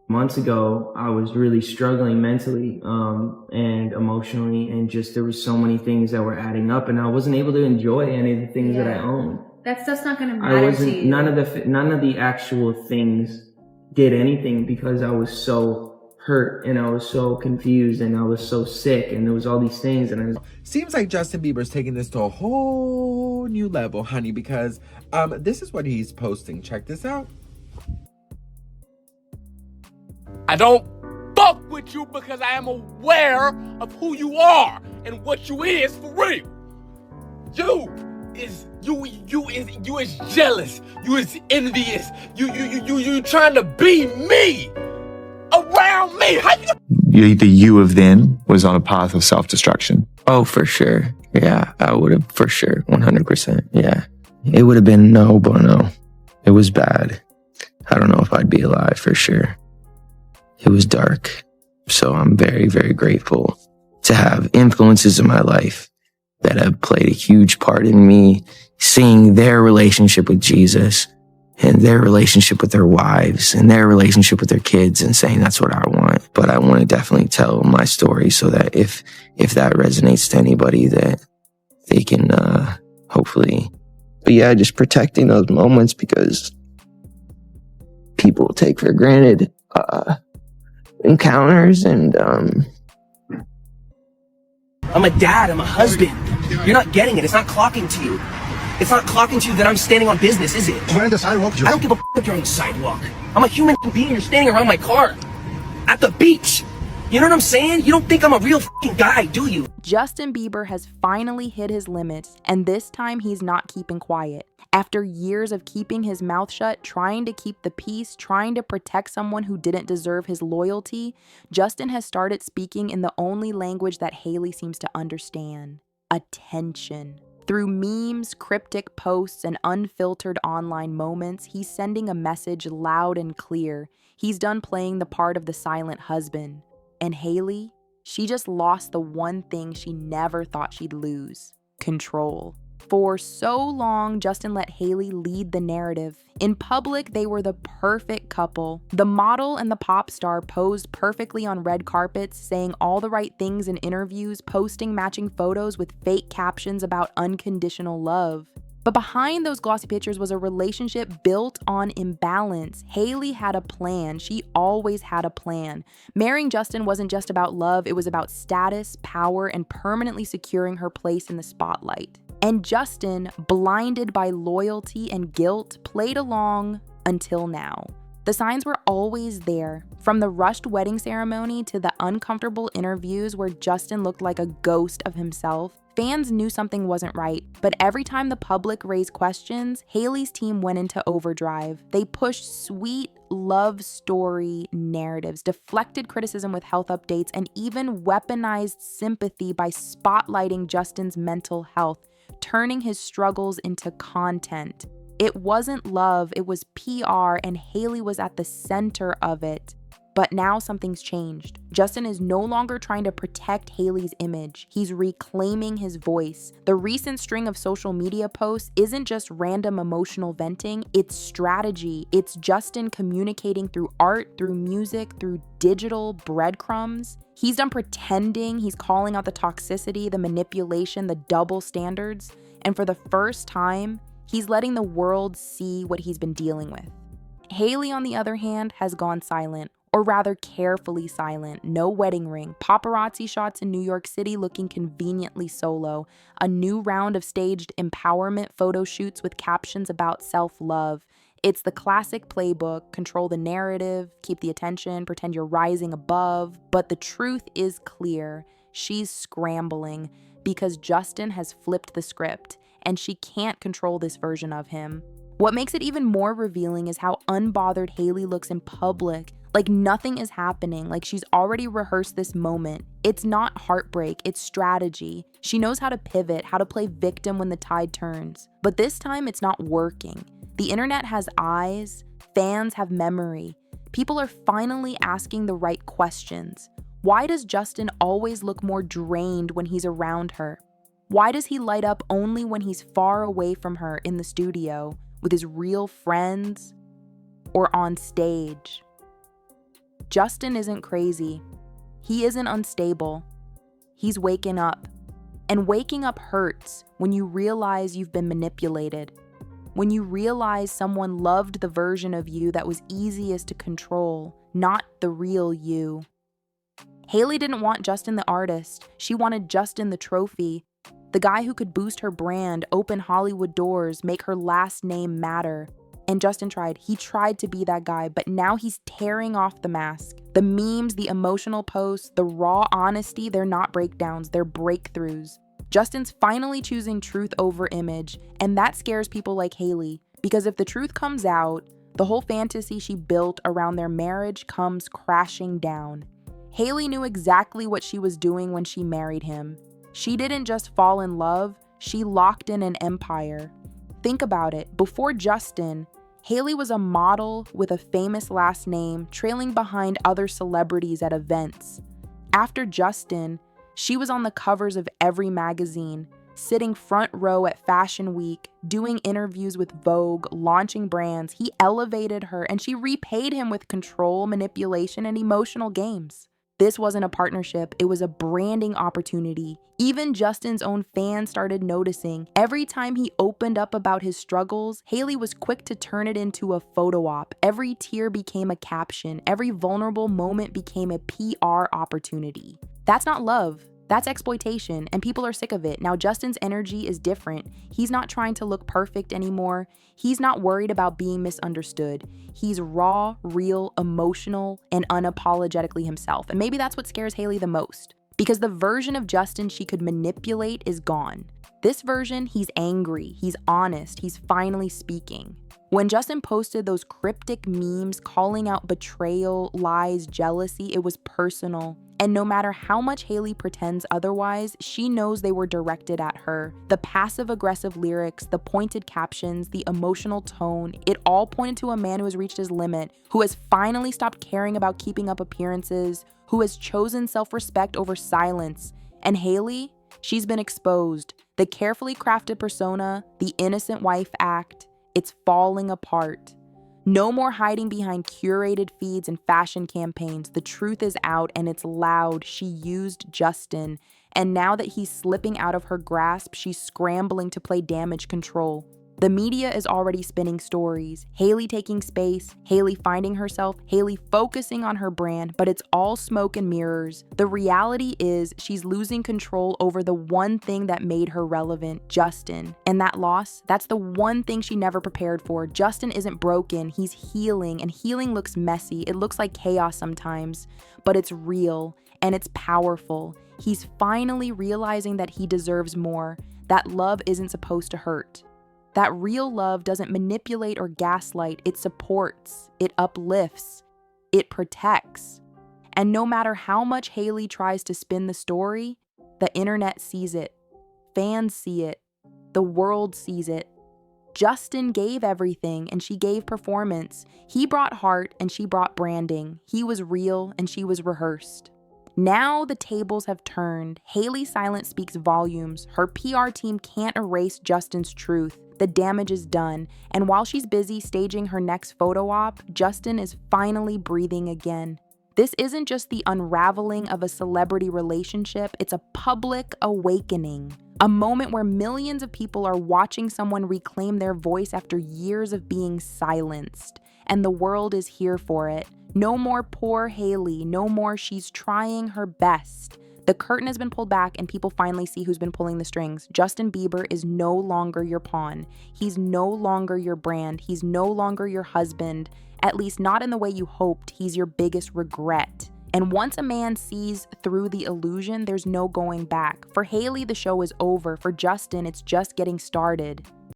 Months ago, I was really struggling mentally and emotionally, and just there was so many things that were adding up, and I wasn't able to enjoy any of the things that I own. That stuff's not gonna I matter to wasn't you. none of the actual things did anything because I was so hurt and I was so confused and I was so sick and there was all these things and I was. Seems like Justin Bieber's taking this to a whole new level, honey, because this is what he's posting. Check this out. I don't fuck with you because I am aware of who you are and what you is for real. You is jealous. You is envious. You trying to be me around me. How you? The you of then was on a path of self-destruction. Oh, for sure. Yeah, I would have, for sure. 100%. Yeah. It would have been no bueno. It was bad. I don't know if I'd be alive for sure. It was dark. So I'm very, very grateful to have influences in my life that have played a huge part in me seeing their relationship with Jesus and their relationship with their wives and their relationship with their kids and saying that's what I want. But I want to definitely tell my story so that if that resonates to anybody, that they can hopefully. But yeah, just protecting those moments because people take for granted encounters and I'm a dad, I'm a husband. You're not getting it, it's not clocking to you. It's not clocking to you that I'm standing on business, is it? We're on the sidewalk. I don't give a f if you're on the sidewalk. I'm a human being, you're standing around my car. At the beach. You know what I'm saying? You don't think I'm a real f***ing guy, do you? Justin Bieber has finally hit his limits, and this time he's not keeping quiet. After years of keeping his mouth shut, trying to keep the peace, trying to protect someone who didn't deserve his loyalty, Justin has started speaking in the only language that Hailey seems to understand: attention. Through memes, cryptic posts, and unfiltered online moments, he's sending a message loud and clear. He's done playing the part of the silent husband. And Hailey, she just lost the one thing she never thought she'd lose: control. For so long, Justin let Hailey lead the narrative. In public, they were the perfect couple. The model and the pop star posed perfectly on red carpets, saying all the right things in interviews, posting matching photos with fake captions about unconditional love. But behind those glossy pictures was a relationship built on imbalance. Hailey had a plan. She always had a plan. Marrying Justin wasn't just about love, it was about status, power, and permanently securing her place in the spotlight. And Justin, blinded by loyalty and guilt, played along until now. The signs were always there, from the rushed wedding ceremony to the uncomfortable interviews where Justin looked like a ghost of himself. Fans knew something wasn't right, but every time the public raised questions, Hailey's team went into overdrive. They pushed sweet love story narratives, deflected criticism with health updates, and even weaponized sympathy by spotlighting Justin's mental health, turning his struggles into content. It wasn't love, it was PR, and Hailey was at the center of it. But now something's changed. Justin is no longer trying to protect Hailey's image. He's reclaiming his voice. The recent string of social media posts isn't just random emotional venting, it's strategy. It's Justin communicating through art, through music, through digital breadcrumbs. He's done pretending, he's calling out the toxicity, the manipulation, the double standards. And for the first time, he's letting the world see what he's been dealing with. Hailey, on the other hand, has gone silent. Or rather carefully silent. No wedding ring, paparazzi shots in New York City looking conveniently solo, a new round of staged empowerment photo shoots with captions about self-love. It's the classic playbook: control the narrative, keep the attention, pretend you're rising above. But the truth is clear. She's scrambling because Justin has flipped the script, and she can't control this version of him. What makes it even more revealing is how unbothered Hailey looks in public. Like nothing is happening, like she's already rehearsed this moment. It's not heartbreak, it's strategy. She knows how to pivot, how to play victim when the tide turns. But this time it's not working. The internet has eyes, fans have memory. People are finally asking the right questions. Why does Justin always look more drained when he's around her? Why does he light up only when he's far away from her in the studio, with his real friends, or on stage? Justin isn't crazy. He isn't unstable. He's waking up. And waking up hurts when you realize you've been manipulated. When you realize someone loved the version of you that was easiest to control, not the real you. Hailey didn't want Justin the artist. She wanted Justin the trophy. The guy who could boost her brand, open Hollywood doors, make her last name matter. And Justin tried. He tried to be that guy, but now he's tearing off the mask. The memes, the emotional posts, the raw honesty, they're not breakdowns, they're breakthroughs. Justin's finally choosing truth over image, and that scares people like Hailey, because if the truth comes out, the whole fantasy she built around their marriage comes crashing down. Hailey knew exactly what she was doing when she married him. She didn't just fall in love, she locked in an empire. Think about it. Before Justin, Hailey was a model with a famous last name, trailing behind other celebrities at events. After Justin, she was on the covers of every magazine, sitting front row at Fashion Week, doing interviews with Vogue, launching brands. He elevated her, and she repaid him with control, manipulation, and emotional games. This wasn't a partnership, it was a branding opportunity. Even Justin's own fans started noticing. Every time he opened up about his struggles, Hailey was quick to turn it into a photo op. Every tear became a caption. Every vulnerable moment became a PR opportunity. That's not love. That's exploitation, and people are sick of it. Now Justin's energy is different. He's not trying to look perfect anymore. He's not worried about being misunderstood. He's raw, real, emotional, and unapologetically himself. And maybe that's what scares Hailey the most, because the version of Justin she could manipulate is gone. This version, he's angry, he's honest, he's finally speaking. When Justin posted those cryptic memes calling out betrayal, lies, jealousy, it was personal. And no matter how much Hailey pretends otherwise, she knows they were directed at her. The passive-aggressive lyrics, the pointed captions, the emotional tone, it all pointed to a man who has reached his limit, who has finally stopped caring about keeping up appearances, who has chosen self-respect over silence. And Hailey, she's been exposed. The carefully crafted persona, the innocent wife act, it's falling apart. No more hiding behind curated feeds and fashion campaigns. The truth is out and it's loud. She used Justin. And now that he's slipping out of her grasp, she's scrambling to play damage control. The media is already spinning stories. Hailey taking space, Hailey finding herself, Hailey focusing on her brand, but it's all smoke and mirrors. The reality is she's losing control over the one thing that made her relevant, Justin. And that loss, that's the one thing she never prepared for. Justin isn't broken, he's healing, and healing looks messy. It looks like chaos sometimes, but it's real and it's powerful. He's finally realizing that he deserves more, that love isn't supposed to hurt. That real love doesn't manipulate or gaslight, it supports, it uplifts, it protects. And no matter how much Hailey tries to spin the story, the internet sees it, fans see it, the world sees it. Justin gave everything and she gave performance. He brought heart and she brought branding. He was real and she was rehearsed. Now the tables have turned. Hailey's silence speaks volumes. Her PR team can't erase Justin's truth. The damage is done. And while she's busy staging her next photo op, Justin is finally breathing again. This isn't just the unraveling of a celebrity relationship, it's a public awakening. A moment where millions of people are watching someone reclaim their voice after years of being silenced. And the world is here for it. No more poor Hailey, no more she's trying her best. The curtain has been pulled back and people finally see who's been pulling the strings. Justin Bieber is no longer your pawn. He's no longer your brand. He's no longer your husband. At least not in the way you hoped. He's your biggest regret. And once a man sees through the illusion, there's no going back. For Hailey, the show is over. For Justin, it's just getting started.